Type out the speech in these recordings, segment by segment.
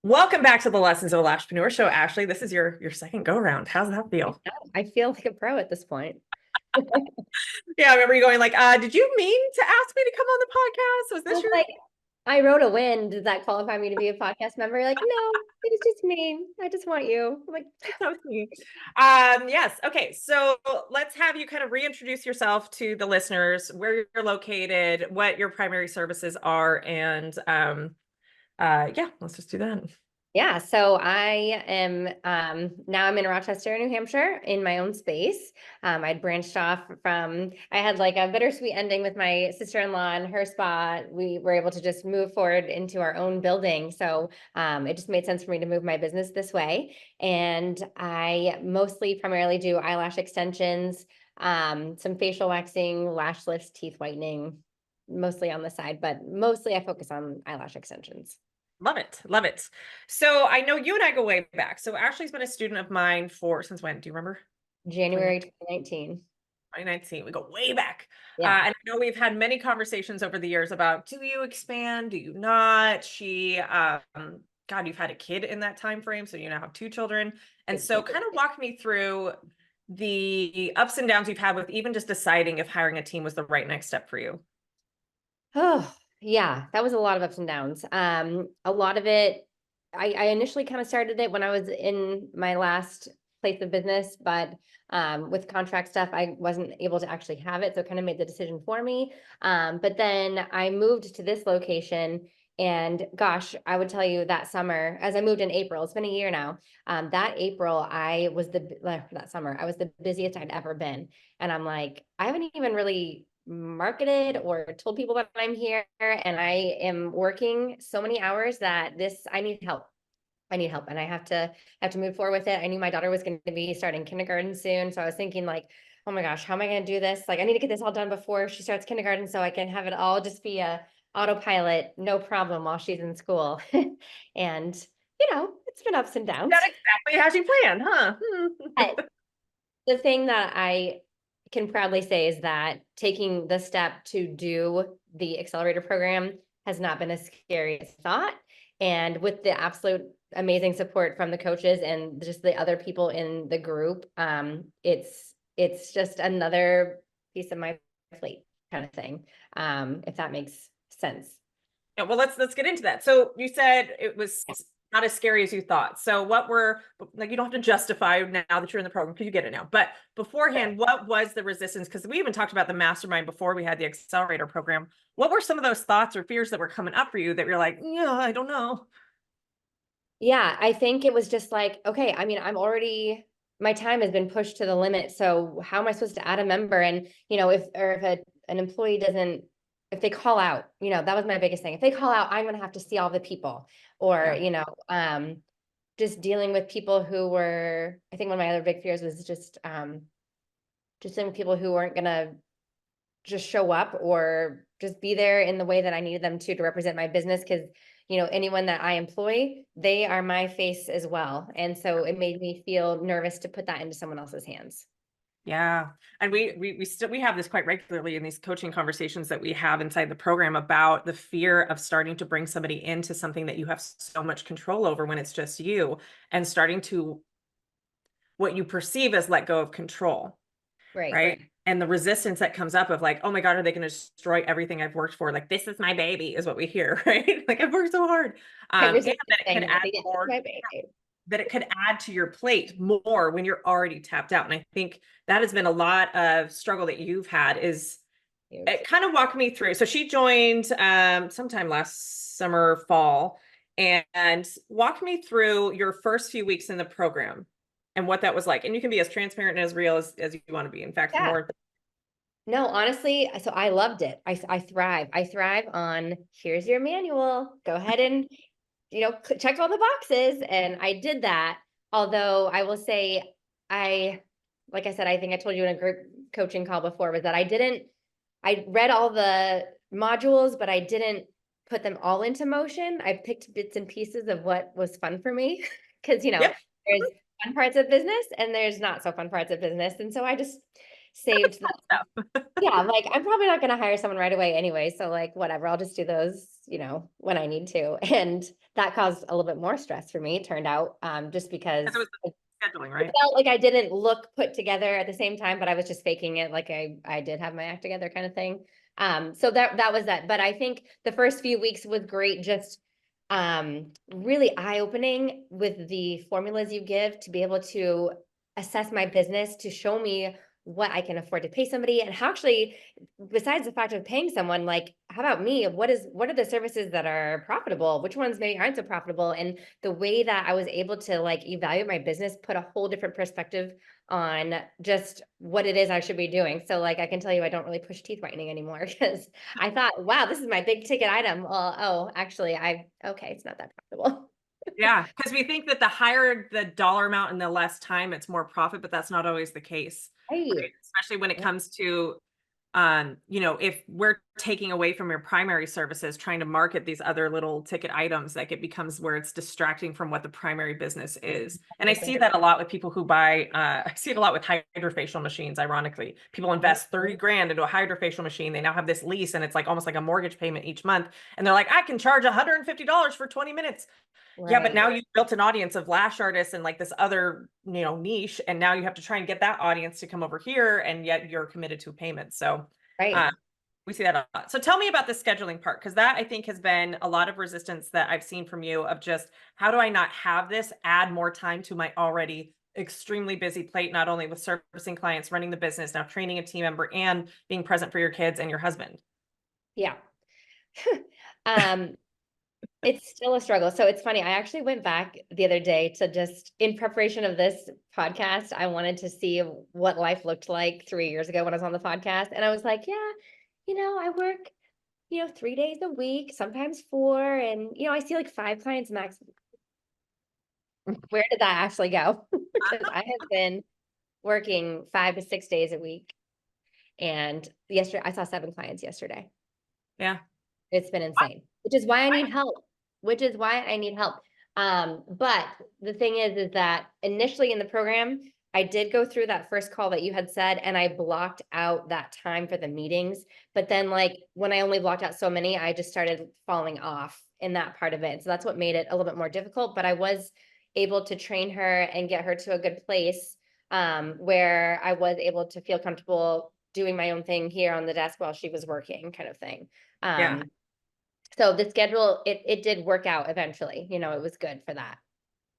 Welcome back to the Lessons of a Lashpreneur show, Ashley. This is your second go around. How's that feel? I feel like a pro at this point. Yeah, I remember you going like, did you mean to ask me to come on the podcast? Was I this was your like, I wrote a win. Does that qualify me to be a podcast member? You're like, no, it was just me. I just want you. I'm like, so sweet? Yes. Okay, so let's have you kind of reintroduce yourself to the listeners, where you're located, what your primary services are, and yeah, let's just do that. yeah. So I am now I'm in Rochester, New Hampshire, in my own space. I'd branched off from I had like a bittersweet ending with my sister-in-law and her spot. We were able to just move forward into our own building. So it just made sense for me to move my business this way. And I mostly primarily do eyelash extensions, some facial waxing, lash lifts, teeth whitening, mostly on the side, but mostly I focus on eyelash extensions. Love it. Love it. So I know you and I go way back. So Ashley's been a student of mine for since when? Do you remember? January 2019. 2019. We go way back. Yeah. And I know we've had many conversations over the years about, do you expand? Do you not? God, you've had a kid in that time frame, so you now have two children. And so kind of walk me through the ups and downs you've had with even just deciding if hiring a team was the right next step for you. Oh, yeah, that was a lot of ups and downs. A lot of it, I initially kind of started it when I was in my last place of business, but with contract stuff, I wasn't able to actually have it. So it kind of made the decision for me. But then I moved to this location. And gosh, I would tell you that summer, as I moved in April, it's been a year now. That April, that summer, I was the busiest I'd ever been. And I'm like, I haven't even really marketed or told people that I'm here, and I am working so many hours that I need help. I need help, and I have to move forward with it. I knew my daughter was going to be starting kindergarten soon, so I was thinking like, oh my gosh, how am I going to do this? Like, I need to get this all done before she starts kindergarten so I can have it all just be a autopilot, no problem while she's in school. And it's been ups and Not downs. exactly as you planned, huh? But the thing that I can proudly say is that taking the step to do the accelerator program has not been as scary as thought. And with the absolute amazing support from the coaches and just the other people in the group, it's just another piece of my plate kind of thing, if that makes sense. Yeah, well, let's get into that. So you said it was not as scary as you thought. So what were like you don't have to justify now that you're in the program because you get it now. But beforehand, what was the resistance? Because we even talked about the mastermind before we had the accelerator program. What were some of those thoughts or fears that were coming up for you that you're like, yeah, I don't know. Yeah, I think it was just like, okay, I mean, my time has been pushed to the limit. So how am I supposed to add a member? And, if an employee doesn't, if they call out, that was my biggest thing. If they call out, I'm going to have to see all the people or, Yeah. just dealing with people who were, I think one of my other big fears was just dealing with people who weren't going to just show up or just be there in the way that I needed them to represent my business. Cause anyone that I employ, they are my face as well. And so it made me feel nervous to put that into someone else's hands. Yeah. And we have this quite regularly in these coaching conversations that we have inside the program about the fear of starting to bring somebody into something that you have so much control over when it's just you and starting to what you perceive as let go of control. Right. Right. And the resistance that comes up of like, oh my God, are they going to destroy everything I've worked for? Like, this is my baby, is what we hear, right? Like, I've worked so hard. I And resist that it could saying that add they get more, my baby. that it could add to your plate more when you're already tapped out. And I think that has been a lot of struggle that you've had is Huge. it kind of walked me through. So she joined sometime last summer, fall, and walked me through your first few weeks in the program and what that was like. And you can be as transparent and as real as you want to be. In fact, the Yeah. more No, honestly, so I loved it. I thrive. I thrive on here's your manual. Go ahead and, check all the boxes. And I did that. Although I will say, I, like I said, I think I told you in a group coaching call before, was that I read all the modules, but I didn't put them all into motion. I picked bits and pieces of what was fun for me. Cause, yep. there's fun parts of business and there's not so fun parts of business. And so I just saved that. Stuff. Yeah, I'm like, I'm probably not gonna hire someone right away anyway, so like, whatever, I'll just do those, when I need to. And that caused a little bit more stress for me, it turned out, just because Because it was it scheduling, right? felt like I didn't look put together at the same time, but I was just faking it, like I did have my act together kind of thing. So that was that. But I think the first few weeks was great, just really eye-opening with the formulas you give to be able to assess my business, to show me what I can afford to pay somebody, and how actually, besides the fact of paying someone, like, how about me? What are the services that are profitable? Which ones maybe aren't so profitable? And the way that I was able to like evaluate my business put a whole different perspective on just what it is I should be doing. So like I can tell you I don't really push teeth whitening anymore because I thought, wow, this is my big ticket item. Well, oh, actually okay, it's not that profitable. Yeah, because we think that the higher the dollar amount and the less time, it's more profit, but that's not always the case, Right. right? Especially when it comes to, if we're taking away from your primary services, trying to market these other little ticket items, like it becomes where it's distracting from what the primary business is. And I see that a lot with people who buy, I see it a lot with hydrofacial machines, ironically. People invest 30 grand into a hydrofacial machine. They now have this lease and it's like almost like a mortgage payment each month. And they're like, I can charge $150 for 20 minutes. Yeah, but Right. now you've built an audience of lash artists and like this other, niche, and now you have to try and get that audience to come over here, and yet you're committed to a payment. So, Right. uh, we see that a lot. So tell me about the scheduling part, because that I think has been a lot of resistance that I've seen from you of just how do I not have this add more time to my already extremely busy plate, not only with servicing clients, running the business, now training a team member, and being present for your kids and your husband. Yeah. um It's still a struggle. So it's funny. I actually went back the other day to just in preparation of this podcast, I wanted to see what life looked like 3 years ago when I was on the podcast. And I was like, yeah, I work, 3 days a week, sometimes four. And, I see like five clients max. Where did that actually go? Because I have been working 5 to 6 days a week. And yesterday, I saw 7 clients yesterday. Yeah. It's been insane, which is why I need help, But the thing is that initially in the program, I did go through that first call that you had said, and I blocked out that time for the meetings. But then like when I only blocked out so many, I just started falling off in that part of it. So that's what made it a little bit more difficult, but I was able to train her and get her to a good place, where I was able to feel comfortable doing my own thing here on the desk while she was working, kind of thing. Yeah. So the schedule, it did work out eventually, it was good for that.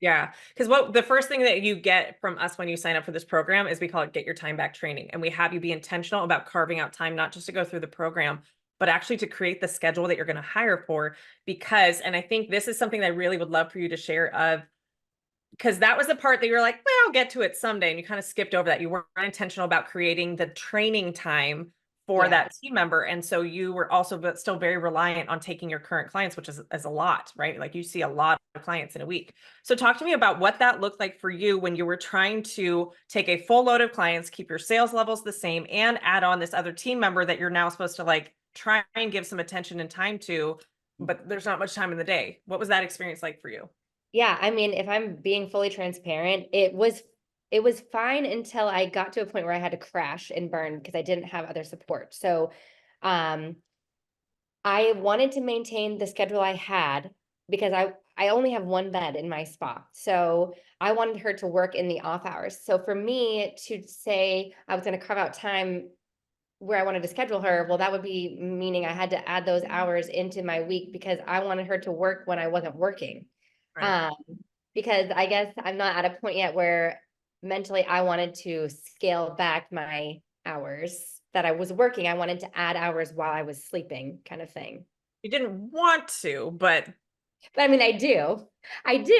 Yeah, because what the first thing that you get from us when you sign up for this program is we call it Get Your Time Back training. And we have you be intentional about carving out time, not just to go through the program, but actually to create the schedule that you're going to hire for. Because, and I think this is something that I really would love for you to share of, because that was the part that you were like, well, I'll get to it someday. And you kind of skipped over that. You weren't intentional about creating the training time for Yeah. that team member. And so you were also, but still very reliant on taking your current clients, which is a lot, right? Like you see a lot of clients in a week. So talk to me about what that looked like for you when you were trying to take a full load of clients, keep your sales levels the same, and add on this other team member that you're now supposed to like try and give some attention and time to, but there's not much time in the day. What was that experience like for you? Yeah, I mean, if I'm being fully transparent, it was fine until I got to a point where I had to crash and burn because I didn't have other support. So, um, I wanted to maintain the schedule I had because I only have one bed in my spa. So I wanted her to work in the off hours. So for me to say I was going to carve out time where I wanted to schedule her, well, that would be meaning I had to add those hours into my week because I wanted her to work when I wasn't working. Right. Um, because I guess I'm not at a point yet where mentally I wanted to scale back my hours that I was working. I wanted to add hours while I was sleeping, kind of thing. You didn't want to, but But I mean, I do. I do.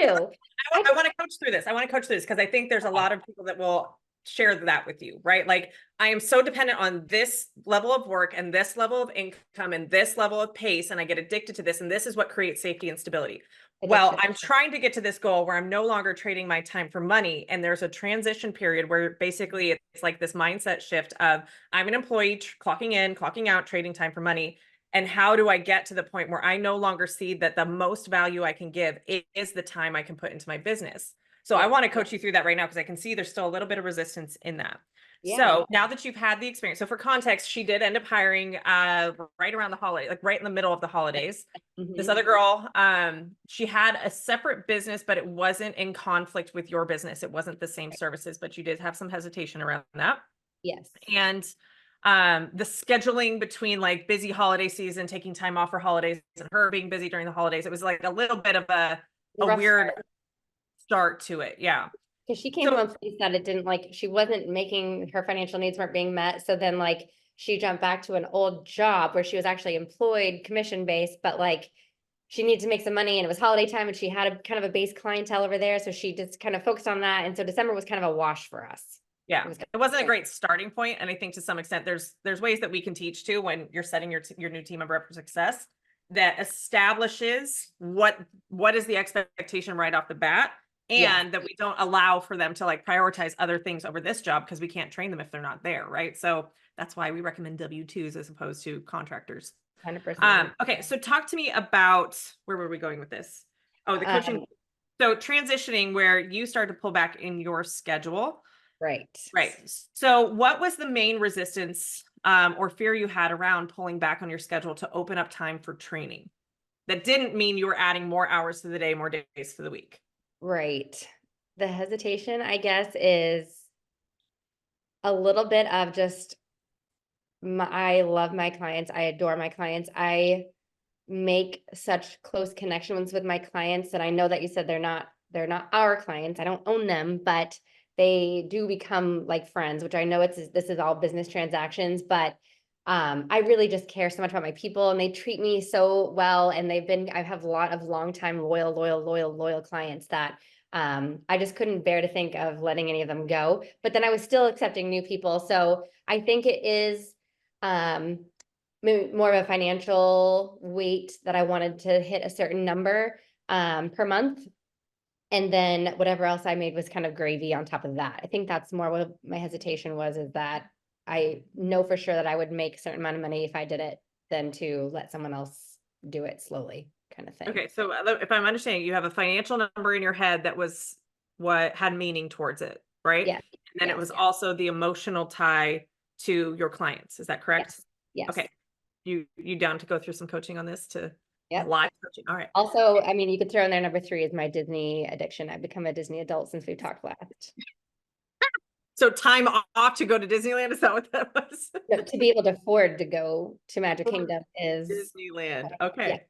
I I want to coach through this. I want to coach through this because I think there's a lot of people that will share that with you, right? Like I am so dependent on this level of work and this level of income and this level of pace, and I get addicted to this, and this is what creates safety and stability. Well, addiction. I'm trying to get to this goal where I'm no longer trading my time for money. And there's a transition period where basically it's like this mindset shift of I'm an employee clocking in, clocking out, trading time for money. And how do I get to the point where I no longer see that the most value I can give is the time I can put into my business? So I Yeah. want to coach you through that right now because I can see there's still a little bit of resistance in that. Yeah. So now that you've had the experience, so for context, she did end up hiring right around the holiday, like right in the middle of the holidays. This Mhm. other girl, she had a separate business, but it wasn't in conflict with your business. It wasn't the same services, but you did have some hesitation around that. Yes. And the scheduling between like busy holiday season, taking time off for holidays, and her being busy during the holidays, it was like a little bit of a Rough weird start. start to it. Yeah. Because she came So from a place that it didn't like, she wasn't making, her financial needs weren't being met. So then like she jumped back to an old job where she was actually employed, commission based, but like she needed to make some money and it was holiday time and she had a kind of a base clientele over there. So she just kind of focused on that. And so December was kind of a wash for us. yeah, It was it wasn't a great starting point. And I think to some extent, there's ways that we can teach too when you're setting your new team member up for success that establishes what is the expectation right off the bat. Yeah. And that we don't allow for them to like prioritize other things over this job because we can't train them if they're not there, right? So that's why we recommend W-2s as opposed to contractors. 100%. Okay, so talk to me about where were we going with this? Oh, the coaching. So transitioning where you started to pull back in your schedule. Right. Right. So what was the main resistance or fear you had around pulling back on your schedule to open up time for training? That didn't mean you were adding more hours to the day, more days to the week. Right. The hesitation, I guess, is a little bit of just I love my clients. I adore my clients. I make such close connections with my clients that I know that you said they're not our clients. I don't own them, but they do become like friends, which I know this is all business transactions, but I really just care so much about my people and they treat me so well. And I have a lot of longtime loyal clients that I just couldn't bear to think of letting any of them go. But then I was still accepting new people. So I think it is maybe more of a financial weight that I wanted to hit a certain number per month. And then whatever else I made was kind of gravy on top of that. I think that's more what my hesitation was, is that I know for sure that I would make a certain amount of money if I did it than to let someone else do it slowly, kind of thing. Okay, so if I'm understanding, you have a financial number in your head that was what had meaning towards it, right? Yeah. And then it Yes. was also the emotional tie to your clients. Is that correct? Yes. Yes. Okay. You down to go through some coaching on this to Yep. live coaching? All right. Also, I mean, you could throw in there number 3 is my Disney addiction. I've become a Disney adult since we talked last. So time off to go to Disneyland, is that what that was? No, to be able to afford to go to Magic Kingdom is Disneyland. yeah. Okay.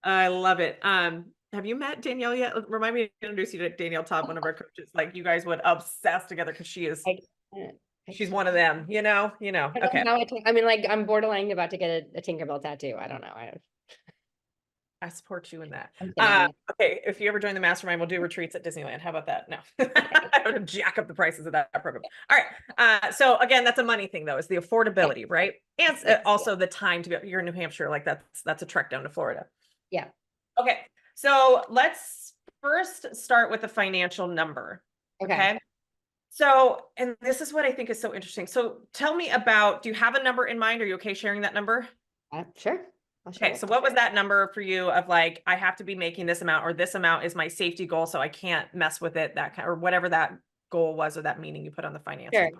I love it. Have you met Danielle yet? Remind me to introduce you to Danielle Todd, one of our coaches. Like you guys would obsess together because she's one of them, you know. I don't Okay. know how I mean, like I'm borderline about to get a Tinkerbell tattoo. I don't know. I support you in that. I'm kidding. Okay, if you ever join the mastermind, we'll do retreats at Disneyland. How about that? No, I would jack up the prices of that program. All right. So again, that's a money thing though, is the affordability, right? And also the time to be, you're in New Hampshire, like that's a trek down to Florida. Yeah. Okay. So let's first start with the financial number. Okay. So, and this is what I think is so interesting. So tell me about, do you have a number in mind? Are you okay sharing that number? Sure. Okay, so what was that number for you of like, I have to be making this amount, or this amount is my safety goal, so I can't mess with it, that kind, or whatever that goal was, or that meaning you put on the financial Sure.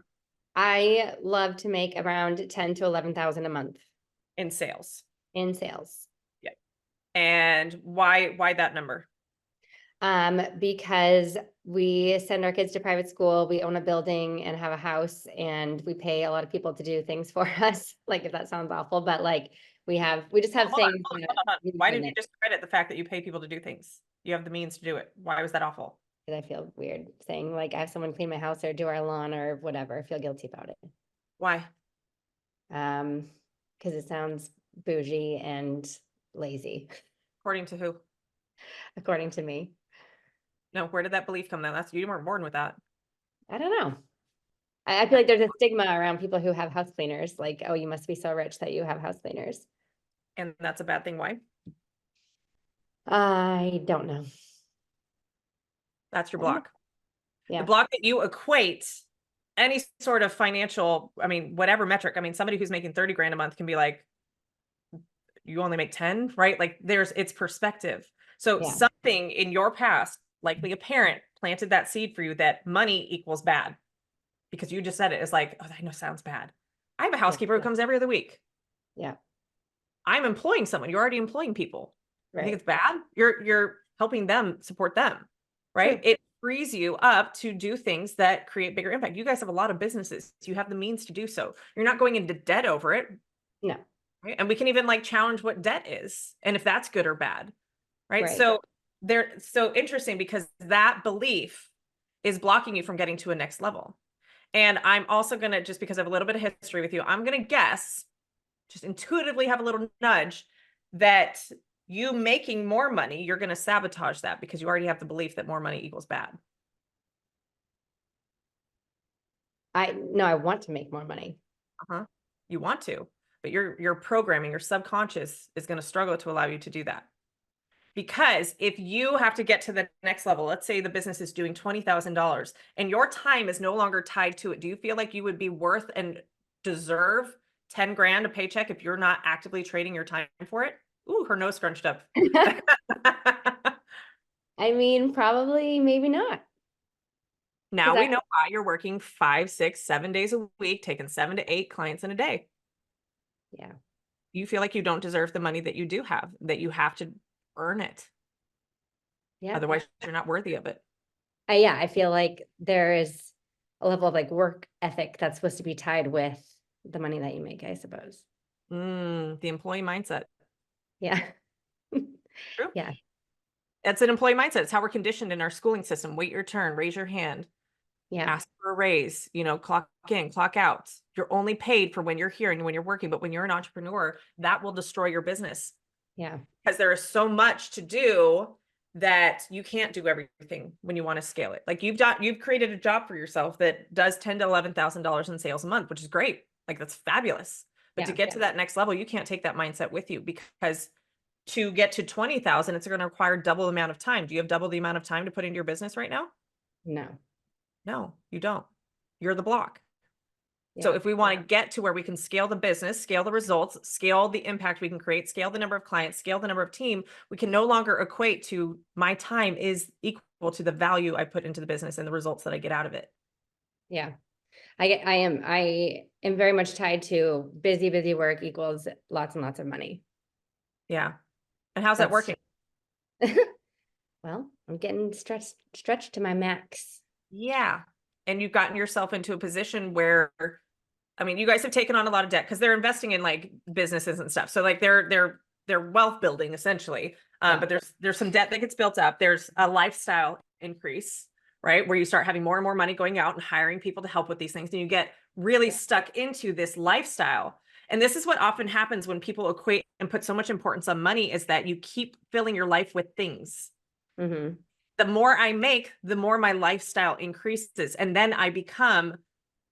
I love to make around 10 to 11,000 a month in sales. in sales. Yeah. And why that number? Because we send our kids to private school, we own a building and have a house, and we pay a lot of people to do things for us. Like, if that sounds awful, but like we just have Hold on, things. hold on. Why did you discredit the fact that you pay people to do things? You have the means to do it. Why was that awful? I feel weird saying like I have someone clean my house or do our lawn or whatever. I feel guilty about it. Why? Because it sounds bougie and lazy, According to who? according to me. No, where did that belief come then? You weren't born with that. I don't know. I feel like there's a stigma around people who have house cleaners, like, oh, you must be so rich that you have house cleaners. And that's a bad thing. Why? I don't know. That's your block. Yeah. The block that you equate any sort of financial, I mean, whatever metric. I mean, somebody who's making 30 grand a month can be like, you only make 10, right? Like it's perspective. So something in your past, likely a parent planted that seed for you that money equals bad. Because you just said it. It's like, oh, that I know sounds bad. I have a housekeeper who comes every other week. Yeah. I'm employing someone. You're already employing people. I think Right. it's bad. You're helping them support them, right? True. It frees you up to do things that create bigger impact. You guys have a lot of businesses. You have the means to do so. You're not going into debt over it. No. Right? And we can even like challenge what debt is and if that's good or bad. Right. Right. So they're so interesting because that belief is blocking you from getting to a next level. And I'm also going to, just because I have a little bit of history with you, I'm going to guess, just intuitively have a little nudge that you making more money, you're going to sabotage that because you already have the belief that more money equals bad. I want to make more money. You want to, but your programming, your subconscious is going to struggle to allow you to do that. Because if you have to get to the next level, let's say the business is doing $20,000 and your time is no longer tied to it. Do you feel like you would be worth and deserve 10 grand a paycheck if you're not actively trading your time for it? Ooh, her nose scrunched up. I mean, probably, maybe not. Now we know why you're working 5, 6, 7 days a week, taking 7 to 8 clients in a day. Yeah. You feel like you don't deserve the money that you do have, that you have to earn it. Yeah. Otherwise, you're not worthy of it. Yeah, I feel like there is a level of like work ethic that's supposed to be tied with the money that you make, I suppose. The employee mindset. Yeah. True. Yeah. It's an employee mindset. It's how we're conditioned in our schooling system. Wait your turn, raise your hand, Yeah. ask for a raise, clock in, clock out. You're only paid for when you're here and when you're working, but when you're an entrepreneur, that will destroy your business. Yeah. Because there is so much to do that you can't do everything when you want to scale it. Like you've created a job for yourself that does $10,000 to $11,000 in sales a month, which is great. Like that's fabulous. But to get to that next level, you can't take that mindset with you because to get to 20,000, it's going to require double the amount of time. Do you have double the amount of time to put into your business right now? No. No, you don't. You're the block. Yeah. So if we want to get to where we can scale the business, scale the results, scale the impact we can create, scale the number of clients, scale the number of team, we can no longer equate to my time is equal to the value I put into the business and the results that I get out of it. Yeah. I am very much tied to busy work equals lots and lots of money. Yeah. And how's that working? Well, I'm getting stretched to my max. Yeah. And you've gotten yourself into a position where, I mean, you guys have taken on a lot of debt because they're investing in like businesses and stuff. So like they're wealth building essentially. But there's some debt that gets built up. There's a lifestyle increase, right? Where you start having more and more money going out and hiring people to help with these things. And you get really stuck into this lifestyle. And this is what often happens when people equate and put so much importance on money is that you keep filling your life with things. Mm-hmm. The more I make, the more my lifestyle increases. And then I become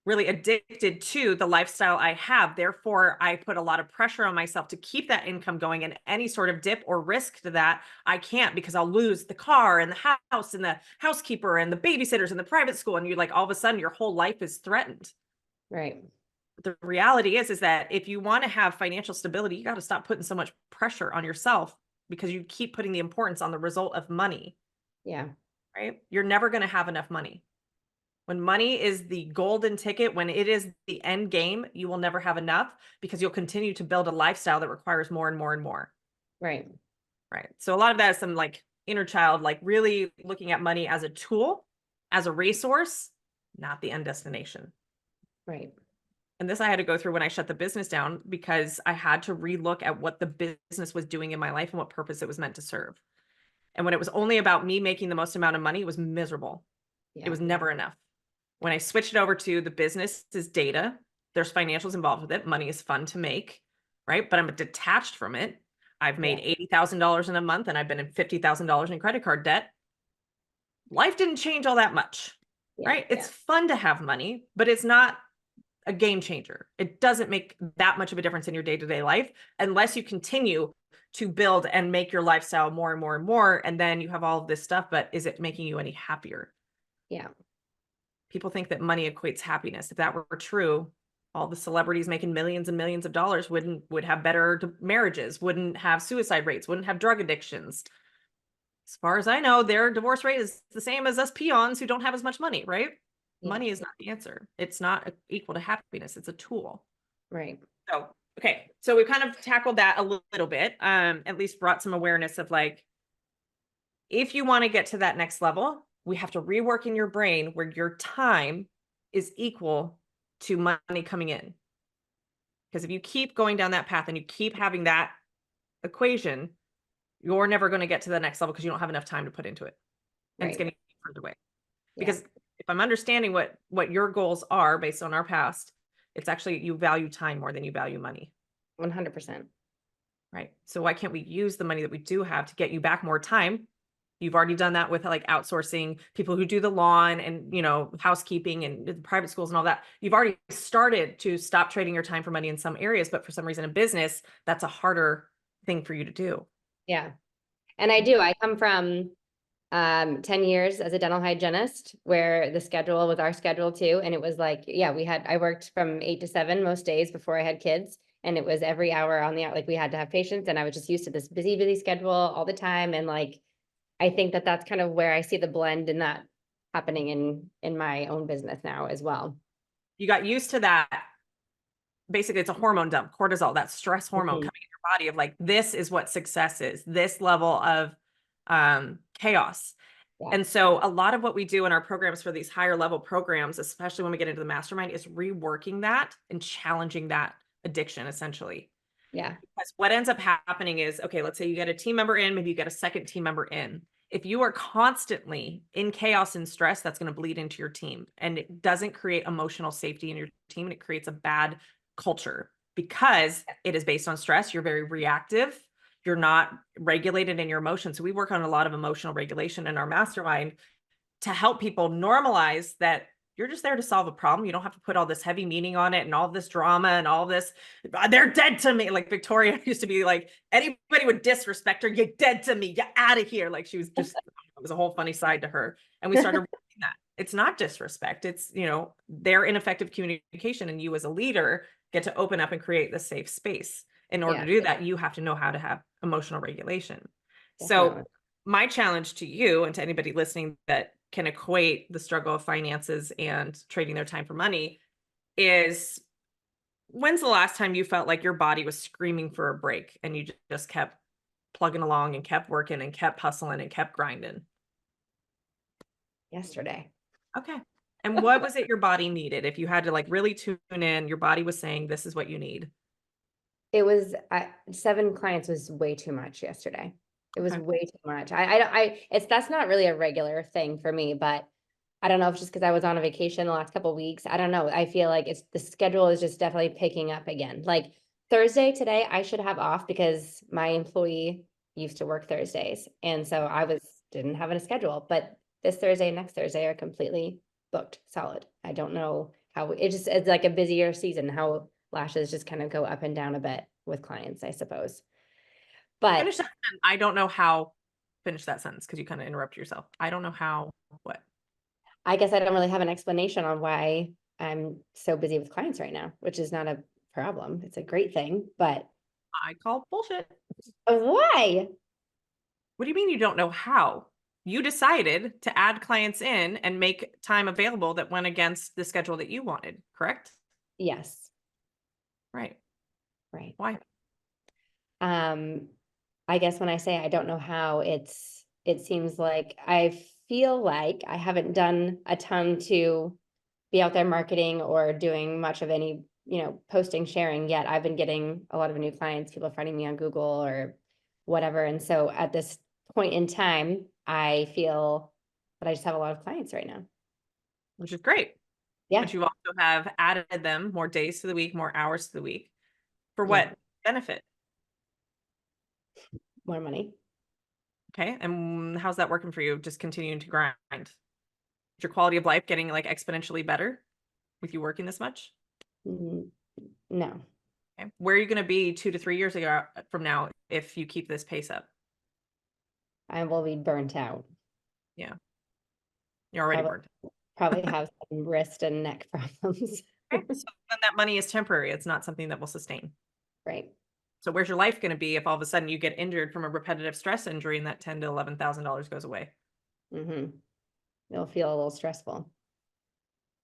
really addicted to the lifestyle I have. Therefore, I put a lot of pressure on myself to keep that income going, and any sort of dip or risk to that, I can't because I'll lose the car and the house and the housekeeper and the babysitters and the private school. And you like all of a sudden your whole life is threatened. Right. The reality is that if you want to have financial stability, you got to stop putting so much pressure on yourself because you keep putting the importance on the result of money. Yeah. Right? You're never going to have enough money. When money is the golden ticket, when it is the end game, you will never have enough because you'll continue to build a lifestyle that requires more and more and more. Right. Right. So a lot of that is some like inner child, like really looking at money as a tool, as a resource, not the end destination. Right. And this I had to go through when I shut the business down because I had to relook at what the business was doing in my life and what purpose it was meant to serve. And when it was only about me making the most amount of money, it was miserable. Yeah. It was never enough. When I switched it over to the business is data, there's financials involved with it. Money is fun to make, right? But I'm detached from it. I've made $80,000 in a month and I've been in $50,000 in credit card debt. Life didn't change all that much, right? It's fun to have money, but it's not a game changer. It doesn't make that much of a difference in your day-to-day life unless you continue to build and make your lifestyle more and more and more. And then you have all of this stuff, but is it making you any happier? Yeah. People think that money equates happiness. If that were true, all the celebrities making millions and millions of dollars would have better marriages, wouldn't have suicide rates, wouldn't have drug addictions. as far as I know, their divorce rate is the same as us peons who don't have as much money, right? Yeah. Money is not the answer. It's not equal to happiness. It's a tool. Right. So, okay. So we kind of tackled that a little bit, at least brought some awareness of like, if you want to get to that next level, we have to rework in your brain where your time is equal to money coming in. Because if you keep going down that path and you keep having that equation, you're never going to get to the next level because you don't have enough time to put into it. And it's Right. going to get further away. Yeah. Because if I'm understanding what your goals are based on our past, it's actually you value time more than you value money. 100%. Right. So why can't we use the money that we do have to get you back more time? You've already done that with like outsourcing people who do the lawn and, you know, housekeeping and the private schools and all that. You've already started to stop trading your time for money in some areas, but for some reason in business, that's a harder thing for you to do. Yeah. And I do. I come from 10 years as a dental hygienist where the schedule was our schedule too. And it was like, yeah, I worked from 8 to 7 most days before I had kids. And it was every hour on the out, like we had to have patients. And I was just used to this busy schedule all the time. And like, I think that that's kind of where I see the blend in that happening in my own business now as well. You got used to that. Basically, it's a hormone dump, cortisol, that stress hormone coming in your body of like, this is what success is, this level of chaos. Yeah. And so a lot of what we do in our programs for these higher level programs, especially when we get into the mastermind, is reworking that and challenging that addiction essentially. Yeah. Because what ends up happening is, okay, let's say you get a team member in, maybe you get a second team member in. If you are constantly in chaos and stress, that's going to bleed into your team. And it doesn't create emotional safety in your team. And it creates a bad culture because it is based on stress. You're very reactive. You're not regulated in your emotions. So we work on a lot of emotional regulation in our mastermind to help people normalize that you're just there to solve a problem. You don't have to put all this heavy meaning on it and all this drama and all this, they're dead to me. Like Victoria used to be like, anybody would disrespect her, you're dead to me, get out of here. Like she was just, it was a whole funny side to her. And we started working that. It's not disrespect. It's, you know, their ineffective communication, and you as a leader get to open up and create the safe space. In order to do that, you have to know how to have emotional regulation. Definitely. So my challenge to you and to anybody listening that can equate the struggle of finances and trading their time for money is, when's the last time you felt like your body was screaming for a break and you just kept plugging along and kept working and kept hustling and kept grinding? Yesterday. Okay. And what was it your body needed? If you had to like really tune in, your body was saying, this is what you need. It was 7 clients was way too much yesterday. It was Okay. way too much. That's not really a regular thing for me, but I don't know if it's just because I was on a vacation the last couple of weeks. I don't know. I feel like the schedule is just definitely picking up again. Like Thursday today, I should have off because my employee used to work Thursdays. And so didn't have a schedule, but this Thursday and next Thursday are completely booked solid. I don't know how it's like a busier season, how lashes just kind of go up and down a bit with clients, I suppose. But Finish that sentence. I don't know how. Finish that sentence because you kind of interrupt yourself. I don't know how. What? I guess I don't really have an explanation on why I'm so busy with clients right now, which is not a problem. It's a great thing, but I call bullshit. why? What do you mean you don't know how? You decided to add clients in and make time available that went against the schedule that you wanted, correct? Yes. Right. Right. Why? I guess when I say I don't know how, it seems like I feel like I haven't done a ton to be out there marketing or doing much of any, posting, sharing yet. I've been getting a lot of new clients, people finding me on Google or whatever. And so at this point in time, I feel that I just have a lot of clients right now. Which is great. Yeah. But you also have added them more days to the week, more hours to the week. For Yeah. what benefit? More money. Okay. And how's that working for you? Just continuing to grind. Is your quality of life getting like exponentially better with you working this much? No. Okay. Where are you going to be 2 to 3 years ago from now if you keep this pace up? I will be burnt out. Yeah. You're already burnt. Probably have some wrist and neck problems. Okay. So then that money is temporary. It's not something that will sustain. Right. So where's your life going to be if all of a sudden you get injured from a repetitive stress injury and that $10,000 to $11,000 goes away? It'll feel a little stressful.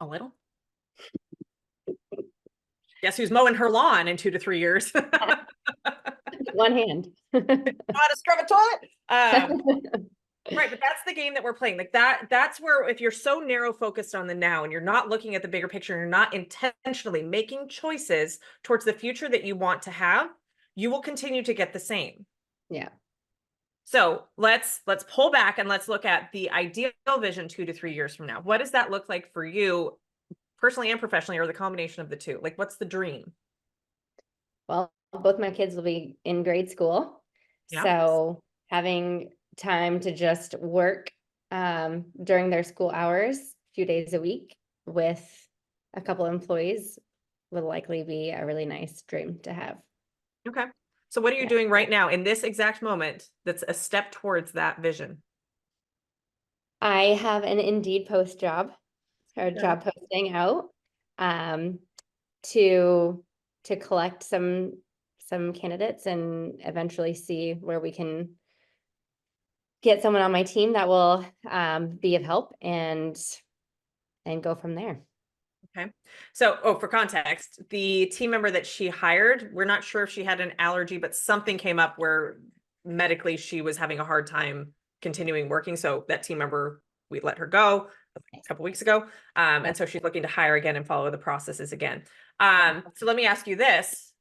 A little. Guess who's mowing her lawn in 2 to 3 years? One hand. Know how to scrub a toilet? Right, but that's the game that we're playing. Like that's where, if you're so narrow focused on the now and you're not looking at the bigger picture, and you're not intentionally making choices towards the future that you want to have, you will continue to get the same. Yeah. So let's pull back and let's look at the ideal vision 2 to 3 years from now. What does that look like for you personally and professionally, or the combination of the two? Like, what's the dream? Well, both my kids will be in grade school. Yeah. So having time to just work during their school hours, a few days a week with a couple employees would likely be a really nice dream to have. Okay. So what are you doing right now in this exact moment that's a step towards that vision? I have an Indeed post job or job posting out to collect some candidates and eventually see where we can get someone on my team that will be of help and go from there. Okay. So, for context, the team member that she hired, we're not sure if she had an allergy, but something came up where medically she was having a hard time continuing working. So that team member, we let her go a couple weeks ago. And so she's looking to hire again and follow the processes again. So let me ask you this.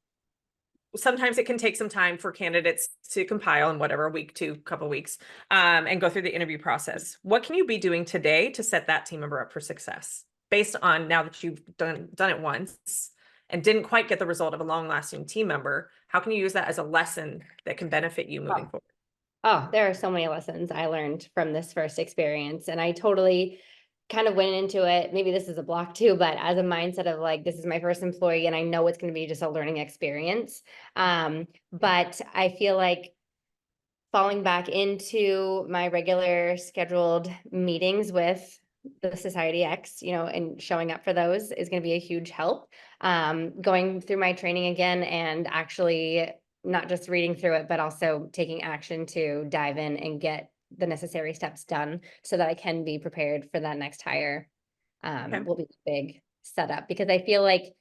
Sometimes it can take some time for candidates to compile in whatever, a week to couple weeks, and go through the interview process. What can you be doing today to set that team member up for success? Based on now that you've done it once and didn't quite get the result of a long-lasting team member, how can you use that as a lesson that can benefit you moving forward? Oh, there are so many lessons I learned from this first experience, and I totally kind of went into it. Maybe this is a block too, but as a mindset of like, this is my first employee and I know it's going to be just a learning experience. But I feel like falling back into my regular scheduled meetings with the Society X, and showing up for those is going to be a huge help. Going through my training again and actually not just reading through it, but also taking action to dive in and get the necessary steps done so that I can be prepared for that next hire will be a big setup, because I feel like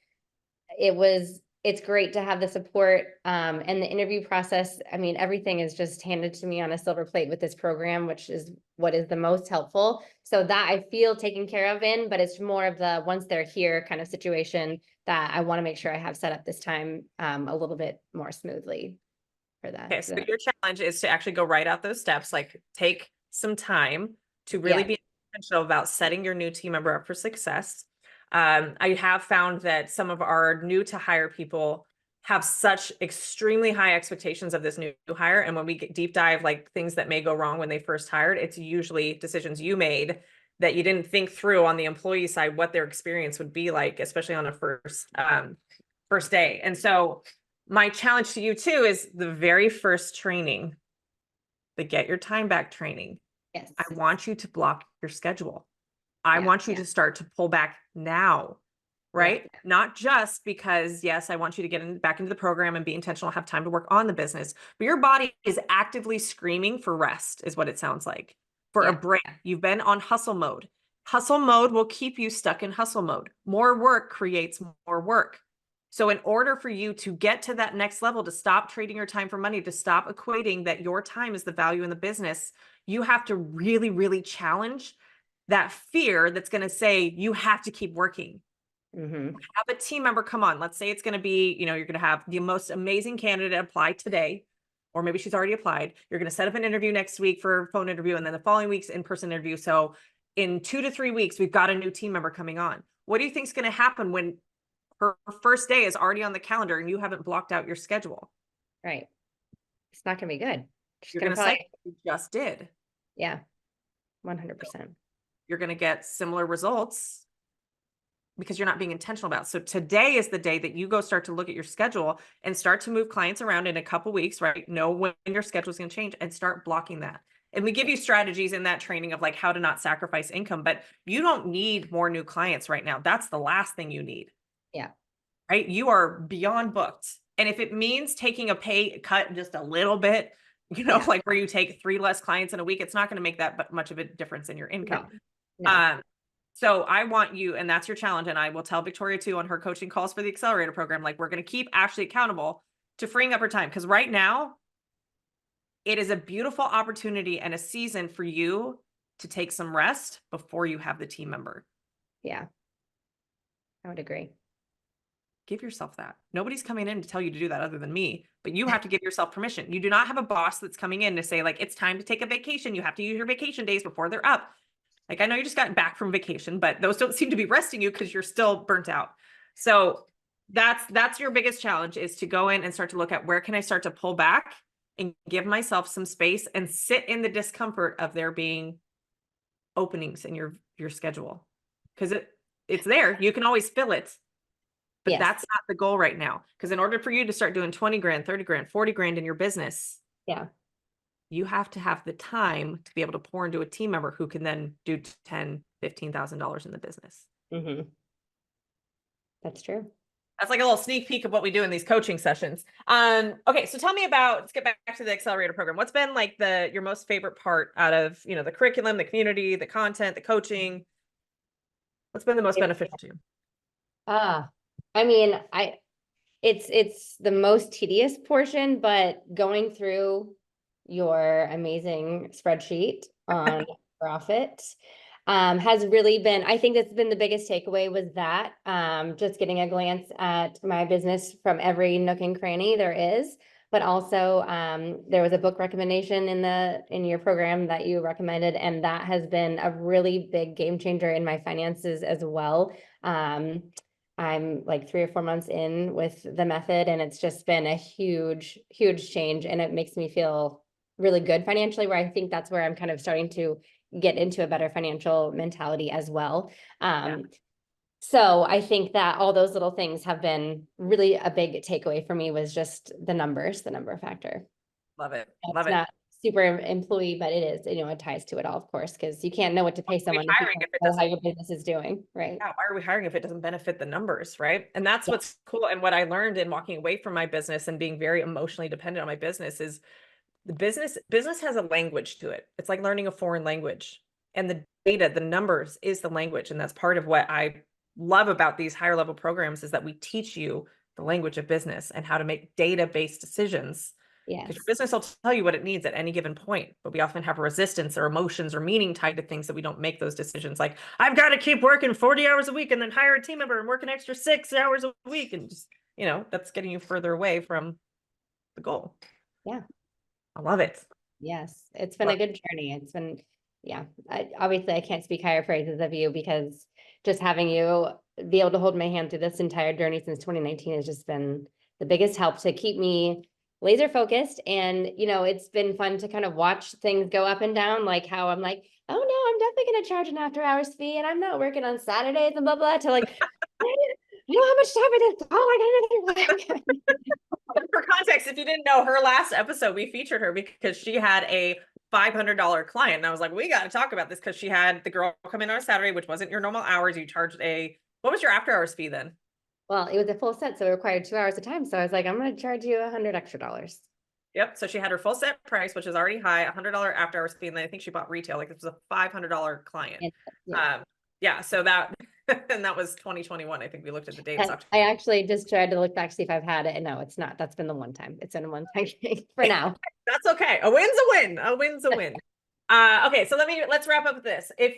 it's great to have the support and the interview process. I mean, everything is just handed to me on a silver plate with this program, which is what is the most helpful. So that I feel taken care of in, but it's more of the once they're here kind of situation that I want to make sure I have set up this time a little bit more smoothly for that. Okay, so your challenge is to actually go write out those steps, like take some time to really be intentional about setting your new team member up for success. I have found that some of our new to hire people have such extremely high expectations of this new hire. And when we get deep dive, like things that may go wrong when they first hired, it's usually decisions you made that you didn't think through on the employee side, what their experience would be like, especially on a first day. And so my challenge to you too is the very first training, the get your time back training. Yes. I want you to block your schedule. I want you to start to pull back now, right? Not just because, yes, I want you to get back into the program and be intentional, have time to work on the business, but your body is actively screaming for rest, is what it sounds like, for a break. You've been on hustle mode. Hustle mode will keep you stuck in hustle mode. More work creates more work. So in order for you to get to that next level, to stop trading your time for money, to stop equating that your time is the value in the business, you have to really, really challenge that fear that's going to say you have to keep working. Have a team member come on. Let's say it's going to be, you're going to have the most amazing candidate apply today, or maybe she's already applied. You're going to set up an interview next week for a phone interview, and then the following week's in-person interview. So in 2 to 3 weeks, we've got a new team member coming on. What do you think is going to happen when her first day is already on the calendar and you haven't blocked out your schedule? Right. It's not going to be good. You're going to say you just did. Yeah. 100%. You're going to get similar results because you're not being intentional about it. So today is the day that you go start to look at your schedule and start to move clients around in a couple weeks, right? Know when your schedule is going to change and start blocking that. And we give you strategies in that training of like how to not sacrifice income, but you don't need more new clients right now. That's the last thing you need. Yeah. Right? You are beyond booked And if it means taking a pay cut just a little bit, Yeah. like where you take 3 less clients in a week, it's not going to make that much of a difference in your income. No. So I want you, and that's your challenge. And I will tell Victoria too on her coaching calls for the Accelerator program, like we're going to keep Ashley accountable to freeing up her time. Because right now, it is a beautiful opportunity and a season for you to take some rest before you have the team member. Yeah. I would agree. Give yourself that. Nobody's coming in to tell you to do that other than me, but you have to give yourself permission. You do not have a boss that's coming in to say like, it's time to take a vacation. You have to use your vacation days before they're up. Like, I know you just got back from vacation, but those don't seem to be resting you because you're still burnt out. So that's your biggest challenge, is to go in and start to look at where can I start to pull back and give myself some space and sit in the discomfort of there being openings in your schedule. Because it's there. You can always fill it. But Yes. that's not the goal right now. Because in order for you to start doing 20 grand, 30 grand, 40 grand in your business, Yeah. you have to have the time to be able to pour into a team member who can then do $10,000, $15,000 in the business. Mm-hmm. That's true. That's like a little sneak peek of what we do in these coaching sessions. Okay, so tell me about, let's get back to the Accelerator program. What's been like your most favorite part out of, the curriculum, the community, the content, the coaching? What's been the most beneficial to you? I mean, it's the most tedious portion, but going through your amazing spreadsheet on profit has really been, I think that's been the biggest takeaway, was that just getting a glance at my business from every nook and cranny there is. But also there was a book recommendation in your program that you recommended, and that has been a really big game changer in my finances as well. I'm like 3 or 4 months in with the method, and it's just been a huge, huge change. And it makes me feel really good financially, where I think that's where I'm kind of starting to get into a better financial mentality as well. So I think that all those little things have been really a big takeaway for me, was just the number factor. Love it. It's Love it. not super employee, but it is, it ties to it all, of course, because you can't know what to pay someone if you don't know how your business is doing, right? Yeah, why are we hiring if it doesn't benefit the numbers, right? And that's what's cool. And what I learned in walking away from my business and being very emotionally dependent on my business is the business has a language to it. It's like learning a foreign language, and the data, the numbers is the language. And that's part of what I love about these higher level programs, is that we teach you the language of business and how to make data-based decisions. Yes. Because your business will tell you what it needs at any given point, but we often have resistance or emotions or meaning tied to things that we don't make those decisions. Like, I've got to keep working 40 hours a week and then hire a team member and work an extra 6 hours a week. And just, that's getting you further away from the goal. Yeah. I love it. Yes. It's been a good journey. It's been, obviously I can't speak higher praises of you, because just having you be able to hold my hand through this entire journey since 2019 has just been the biggest help to keep me laser focused. And, it's been fun to kind of watch things go up and down, like how I'm like, oh no, I'm definitely going to charge an after hours fee, and I'm not working on Saturdays and blah, blah, to like, I know how much time it is. Oh my God. For context, if you didn't know, her last episode, we featured her because she had a $500 client. And I was like, we got to talk about this, because she had the girl come in on a Saturday, which wasn't your normal hours. You charged what was your after hours fee then? Well, it was a full set, so it required 2 hours of time. So I was like, I'm going to charge you $100 extra. Yep. So she had her full set price, which is already high, $100 after hours fee. And then I think she bought retail. Like, this was a $500 client. So that, and that was 2021. I think we looked at the dates. I actually just tried to look back to see if I've had it, and no, it's not. That's been the one time. It's been a one-time thing for now. That's okay. A win's a win. A win's a win. Okay, so let's wrap up with this. If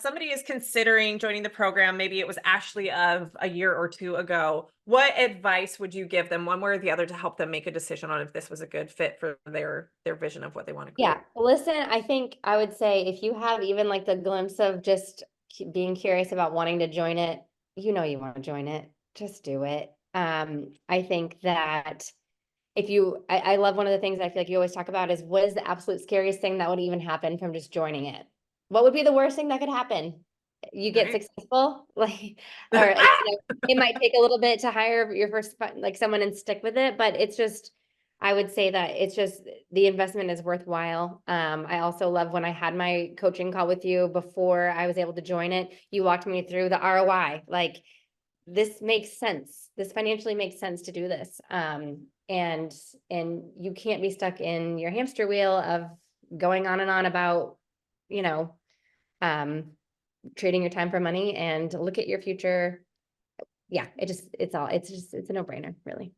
somebody is considering joining the program, maybe it was Ashley of a year or two ago, what advice would you give them, one way or the other, to help them make a decision on if this was a good fit for their vision of what they want to create? Yeah, listen, I think I would say, if you have even like the glimpse of just being curious about wanting to join it, you want to join it, just do it. I think that I love, one of the things I feel like you always talk about is, what is the absolute scariest thing that would even happen from just joining it? What would be the worst thing that could happen? You get successful, like, or it might take a little bit to hire your first, like, someone and stick with it, but it's just, I would say that it's just, the investment is worthwhile. I also love, when I had my coaching call with you before I was able to join it, you walked me through the ROI. Like, this makes sense. This financially makes sense to do this. And you can't be stuck in your hamster wheel of going on and on about, you know, trading your time for money, and look at your future. Yeah, it's a no-brainer, really.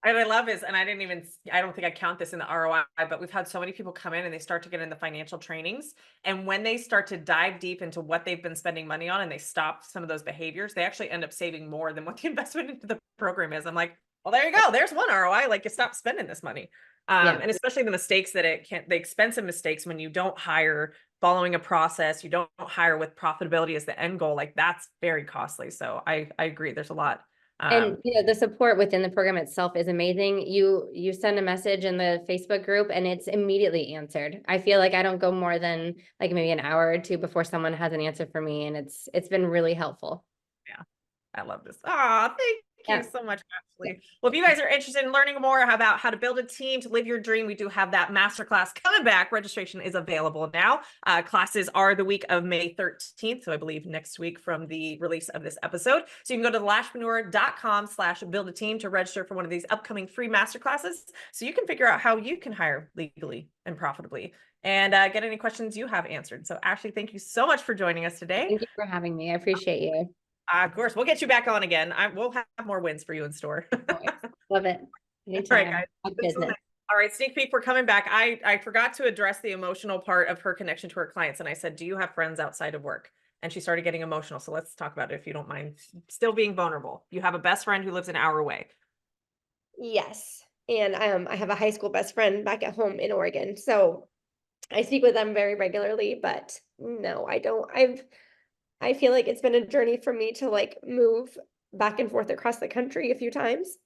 And I love is, and I don't think I count this in the ROI, but we've had so many people come in and they start to get in the financial trainings. And when they start to dive deep into what they've been spending money on and they stop some of those behaviors, they actually end up saving more than what the investment into the program is. I'm like, well, there you go. There's one ROI. Like, you stop spending this money. Yeah. And especially the mistakes that the expensive mistakes when you don't hire following a process, you don't hire with profitability as the end goal, like that's very costly. So I agree. There's a lot. And the support within the program itself is amazing. You send a message in the Facebook group and it's immediately answered. I feel like I don't go more than like maybe an hour or two before someone has an answer for me, and it's been really helpful. Yeah, I love this. Oh, thank Yeah. you so much, Ashley. Well, if you guys are interested in learning more about how to build a team to live your dream, we do have that masterclass coming back. Registration is available now. Classes are the week of May 13th. So I believe next week from the release of this episode. So you can go to lashpreneur.com/build-a-team to register for one of these upcoming free masterclasses. So you can figure out how you can hire legally and profitably and get any questions you have answered. So Ashley, thank you so much for joining us today. Thank you for having me. I appreciate you. Of course, we'll get you back on again. We'll have more wins for you in store. Love it. All right, guys. All right, sneak peek, we're coming back. I forgot to address the emotional part of her connection to her clients. And I said, do you have friends outside of work? And she started getting emotional. So let's talk about it if you don't mind. Still being vulnerable. You have a best friend who lives an hour away. Yes. And I have a high school best friend back at home in Oregon. So I speak with them very regularly, but no, I don't. I feel like it's been a journey for me to like move back and forth across the country a few times.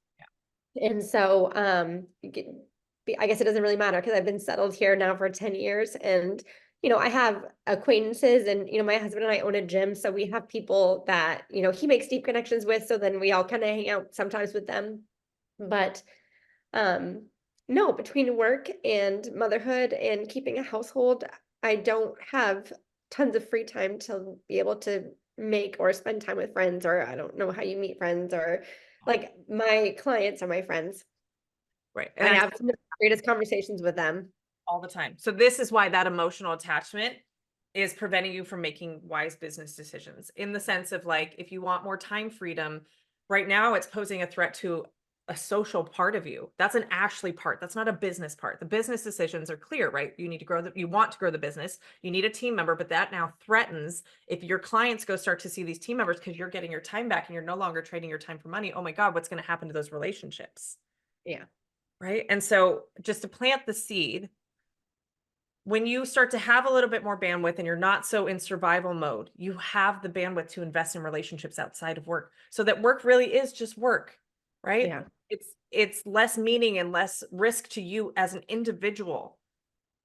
Yeah. And so I guess it doesn't really matter because I've been settled here now for 10 years. And, I have acquaintances, and, my husband and I own a gym. So we have people that, he makes deep connections with. So then we all kind of hang out sometimes with them. But no, between work and motherhood and keeping a household, I don't have tons of free time to be able to make or spend time with friends, or I don't know how you meet friends, or like my clients are my friends. Right. And I have some of the greatest conversations with them all the time. So this is why that emotional attachment is preventing you from making wise business decisions, in the sense of like, if you want more time freedom right now, it's posing a threat to a social part of you. That's an Ashley part. That's not a business part. The business decisions are clear, right? You need to grow you want to grow the business. You need a team member, but that now threatens if your clients go start to see these team members because you're getting your time back and you're no longer trading your time for money. Oh my God, what's going to happen to those relationships? Yeah. Right. And so just to plant the seed, when you start to have a little bit more bandwidth and you're not so in survival mode, you have the bandwidth to invest in relationships outside of work, so that work really is just work, right? Yeah. It's less meaning and less risk to you as an individual,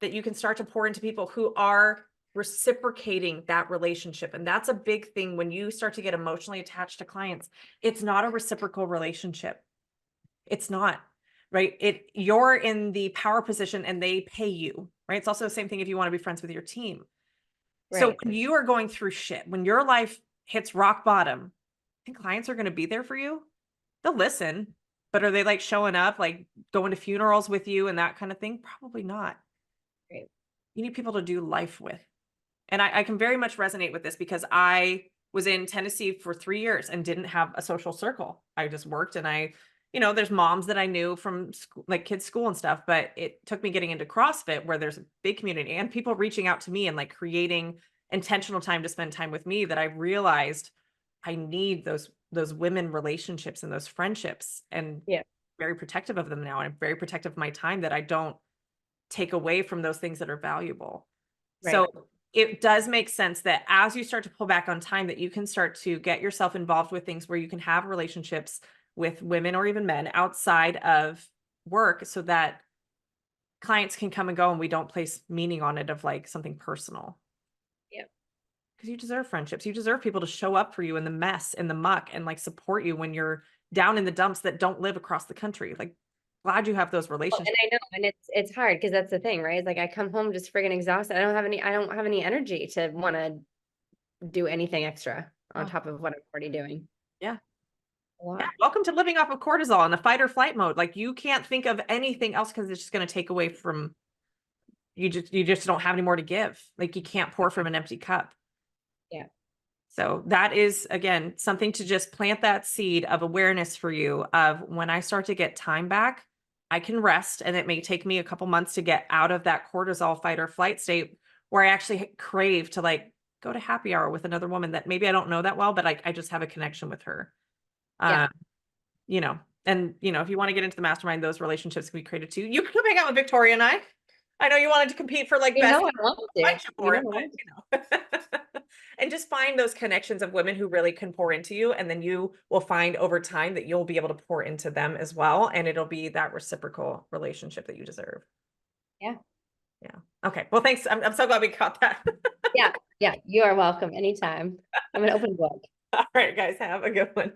that you can start to pour into people who are reciprocating that relationship. And that's a big thing when you start to get emotionally attached to clients. It's not a reciprocal relationship. It's not, right? You're in the power position and they pay you, right? It's also the same thing if you want to be friends with your team. Right. So when you are going through shit, when your life hits rock bottom, I think clients are going to be there for you. They'll listen. But are they like showing up, like going to funerals with you and that kind of thing? Probably not. Right. You need people to do life with. And I can very much resonate with this because I was in Tennessee for 3 years and didn't have a social circle. I just worked, and there's moms that I knew from school, like kids' school and stuff, but it took me getting into CrossFit where there's a big community and people reaching out to me and like creating intentional time to spend time with me, that I realized I need those women relationships and those friendships, and very protective of them now. And I'm very protective of my time, that I don't take away from those things that are valuable. Right. So it does make sense that as you start to pull back on time, that you can start to get yourself involved with things where you can have relationships with women or even men outside of work, so that clients can come and go and we don't place meaning on it of like something personal. Yeah. Because you deserve friendships. You deserve people to show up for you in the mess, in the muck, and like support you when you're down in the dumps that don't live across the country. Like, glad you have those relationships. And I know, and it's hard because that's the thing, right? It's like I come home just friggin' exhausted. I don't have any energy to want to do anything extra on top of what I'm already doing. Yeah. a lot. Yeah, welcome to living off of cortisol in the fight or flight mode. Like you can't think of anything else because it's just going to take away from you. You just don't have any more to give. Like you can't pour from an empty cup. Yeah. So that is, again, something to just plant that seed of awareness for you of when I start to get time back, I can rest, and it may take me a couple months to get out of that cortisol fight or flight state where I actually crave to like go to happy hour with another woman that maybe I don't know that well, but I just have a connection with her. Yeah. You know, and you know, if you want to get into the mastermind, those relationships can be created too. You can come hang out with Victoria and I know you wanted to compete for like You best know, I love fight to. you for You it, know, I but you know. And just find those connections of women who really can pour into you. And then you will find over time that you'll be able to pour into them as well. And it'll be that reciprocal relationship that you deserve. Yeah. Yeah. Okay. Well, thanks. I'm so glad we caught that. Yeah. You are welcome anytime. I'm an open book. All right, guys, have a good one.